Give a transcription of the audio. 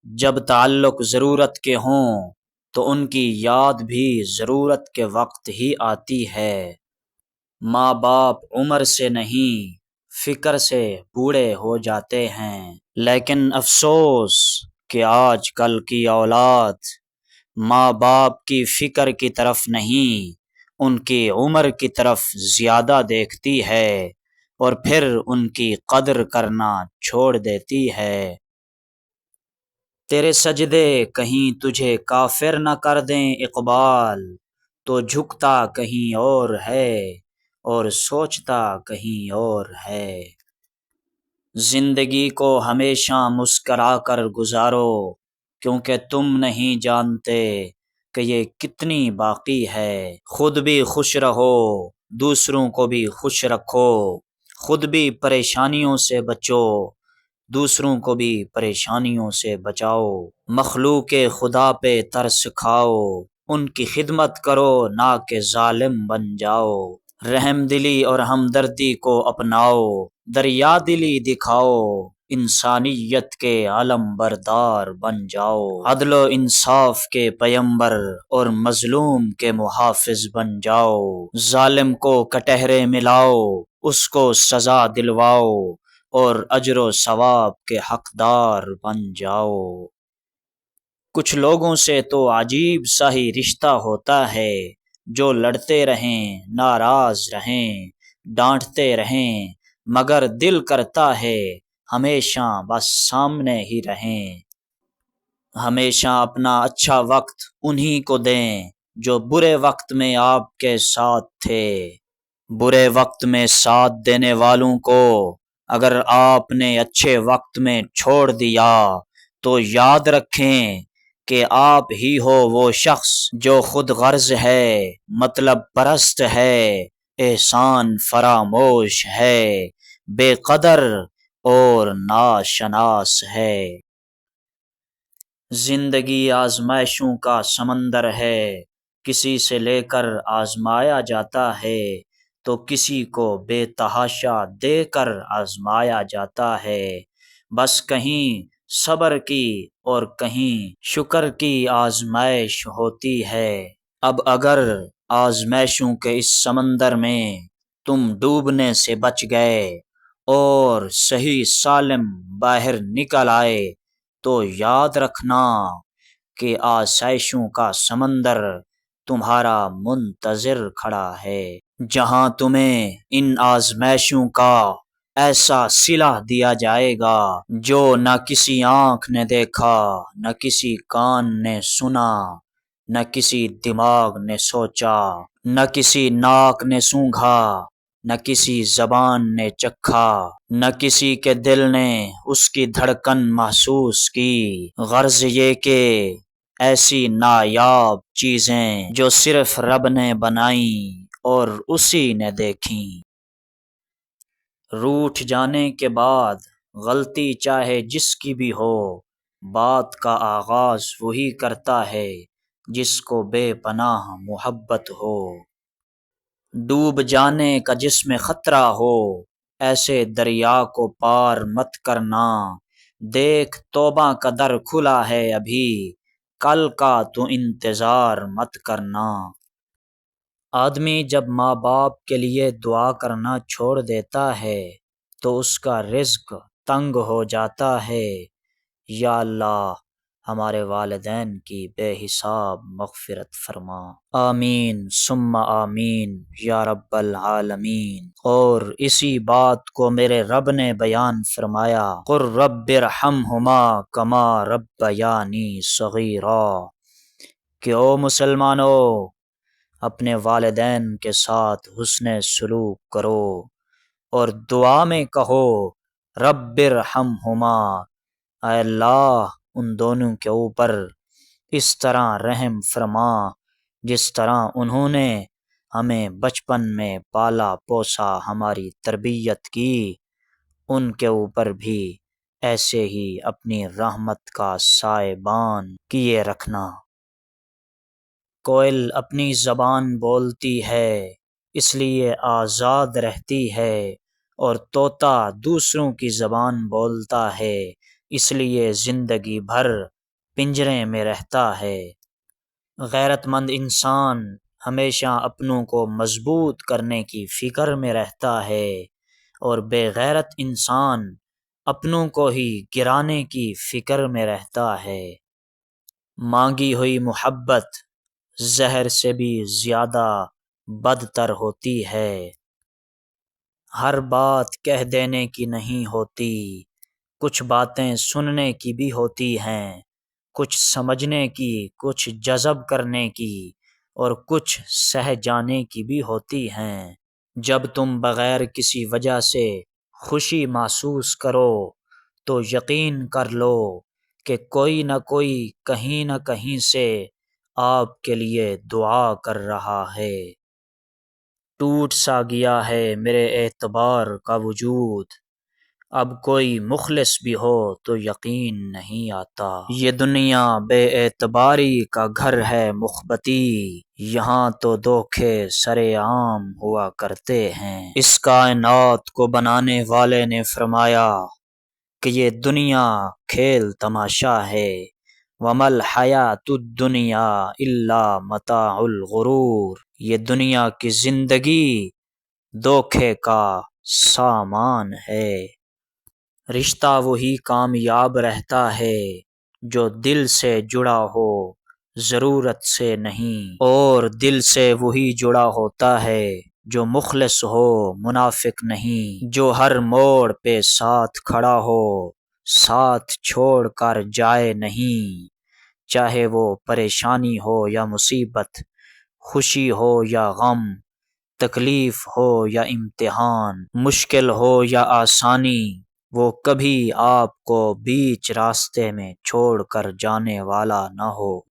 جب تعلق ضرورت کے ہوں تو ان کی یاد بھی ضرورت کے وقت ہی آتی ہے۔ ماں باپ عمر سے نہیں فکر سے بوڑھے ہو جاتے ہیں، لیکن افسوس کہ آج کل کی اولاد ماں باپ کی فکر کی طرف نہیں، ان کی عمر کی طرف زیادہ دیکھتی ہے اور پھر ان کی قدر کرنا چھوڑ دیتی ہے۔ تیرے سجدے کہیں تجھے کافر نہ کر دیں اقبال، تو جھکتا کہیں اور ہے اور سوچتا کہیں اور ہے۔ زندگی کو ہمیشہ مسکرا کر گزارو، کیونکہ تم نہیں جانتے کہ یہ کتنی باقی ہے۔ خود بھی خوش رہو، دوسروں کو بھی خوش رکھو، خود بھی پریشانیوں سے بچو، دوسروں کو بھی پریشانیوں سے بچاؤ۔ مخلوق خدا پہ ترس کھاؤ، ان کی خدمت کرو نہ کہ ظالم بن جاؤ۔ رحم دلی اور ہمدردی کو اپناؤ، دریا دلی دکھاؤ، انسانیت کے علم بردار بن جاؤ۔ عدل و انصاف کے پیمبر اور مظلوم کے محافظ بن جاؤ۔ ظالم کو کٹہرے ملاؤ، اس کو سزا دلواؤ اور اجر و ثواب کے حقدار بن جاؤ۔ کچھ لوگوں سے تو عجیب سا ہی رشتہ ہوتا ہے، جو لڑتے رہیں، ناراض رہیں، ڈانٹتے رہیں، مگر دل کرتا ہے ہمیشہ بس سامنے ہی رہیں۔ ہمیشہ اپنا اچھا وقت انہی کو دیں جو برے وقت میں آپ کے ساتھ تھے۔ برے وقت میں ساتھ دینے والوں کو اگر آپ نے اچھے وقت میں چھوڑ دیا تو یاد رکھیں کہ آپ ہی ہو وہ شخص جو خود غرض ہے، مطلب پرست ہے، احسان فراموش ہے، بے قدر اور ناشناس ہے۔ زندگی آزمائشوں کا سمندر ہے، کسی سے لے کر آزمایا جاتا ہے تو کسی کو بے تحاشا دے کر آزمایا جاتا ہے۔ بس کہیں صبر کی اور کہیں شکر کی آزمائش ہوتی ہے۔ اب اگر آزمائشوں کے اس سمندر میں تم ڈوبنے سے بچ گئے اور صحیح سالم باہر نکل آئے تو یاد رکھنا کہ آسائشوں کا سمندر تمہارا منتظر کھڑا ہے، جہاں تمہیں ان آزمائشوں کا ایسا صلہ دیا جائے گا جو نہ کسی آنکھ نے دیکھا، نہ کسی کان نے سنا، نہ کسی دماغ نے سوچا، نہ کسی ناک نے سونگھا، نہ کسی زبان نے چکھا، نہ کسی کے دل نے اس کی دھڑکن محسوس کی۔ غرض یہ کہ ایسی نایاب چیزیں جو صرف رب نے بنائیں اور اسی نے دیکھیں۔ روٹھ جانے کے بعد غلطی چاہے جس کی بھی ہو، بات کا آغاز وہی کرتا ہے جس کو بے پناہ محبت ہو۔ ڈوب جانے کا جس میں خطرہ ہو، ایسے دریا کو پار مت کرنا۔ دیکھ توبہ کا در کھلا ہے ابھی، کل کا تو انتظار مت کرنا۔ آدمی جب ماں باپ کے لیے دعا کرنا چھوڑ دیتا ہے تو اس کا رزق تنگ ہو جاتا ہے۔ یا اللہ ہمارے والدین کی بے حساب مغفرت فرما، آمین ثم آمین یا رب العالمین۔ اور اسی بات کو میرے رب نے بیان فرمایا، قل رب ارحمہما کما ربیانی صغیرا، کہ او مسلمانو اپنے والدین کے ساتھ حسن سلوک کرو اور دعا میں کہو رب ارحمہما، اے اللہ ان دونوں کے اوپر اس طرح رحم فرما جس طرح انہوں نے ہمیں بچپن میں پالا پوسا، ہماری تربیت کی، ان کے اوپر بھی ایسے ہی اپنی رحمت کا سائبان کیے رکھنا۔ کوئل اپنی زبان بولتی ہے اس لیے آزاد رہتی ہے، اور طوطا دوسروں کی زبان بولتا ہے اس لیے زندگی بھر پنجرے میں رہتا ہے۔ غیرت مند انسان ہمیشہ اپنوں کو مضبوط کرنے کی فکر میں رہتا ہے، اور بے غیرت انسان اپنوں کو ہی گرانے کی فکر میں رہتا ہے۔ مانگی ہوئی محبت زہر سے بھی زیادہ بدتر ہوتی ہے۔ ہر بات کہہ دینے کی نہیں ہوتی، کچھ باتیں سننے کی بھی ہوتی ہیں، کچھ سمجھنے کی، کچھ جذب کرنے کی، اور کچھ سہ جانے کی بھی ہوتی ہیں۔ جب تم بغیر کسی وجہ سے خوشی محسوس کرو تو یقین کر لو کہ کوئی نہ کوئی کہیں نہ کہیں سے آپ کے لیے دعا کر رہا ہے۔ ٹوٹ سا گیا ہے میرے اعتبار کا وجود، اب کوئی مخلص بھی ہو تو یقین نہیں آتا۔ یہ دنیا بے اعتباری کا گھر ہے مخبتی، یہاں تو دھوکے سر عام ہوا کرتے ہیں۔ اس کائنات کو بنانے والے نے فرمایا کہ یہ دنیا کھیل تماشا ہے، وَمَا الْحَيَاةُ الدُّنْيَا إِلَّا مَتَاعُ الْغُرُورِ۔ یہ دنیا کی زندگی دھوکے کا سامان ہے۔ رشتہ وہی کامیاب رہتا ہے جو دل سے جڑا ہو، ضرورت سے نہیں، اور دل سے وہی جڑا ہوتا ہے جو مخلص ہو، منافق نہیں، جو ہر موڑ پہ ساتھ کھڑا ہو، ساتھ چھوڑ کر جائے نہیں، چاہے وہ پریشانی ہو یا مصیبت، خوشی ہو یا غم، تکلیف ہو یا امتحان، مشکل ہو یا آسانی، وہ کبھی آپ کو بیچ راستے میں چھوڑ کر جانے والا نہ ہو۔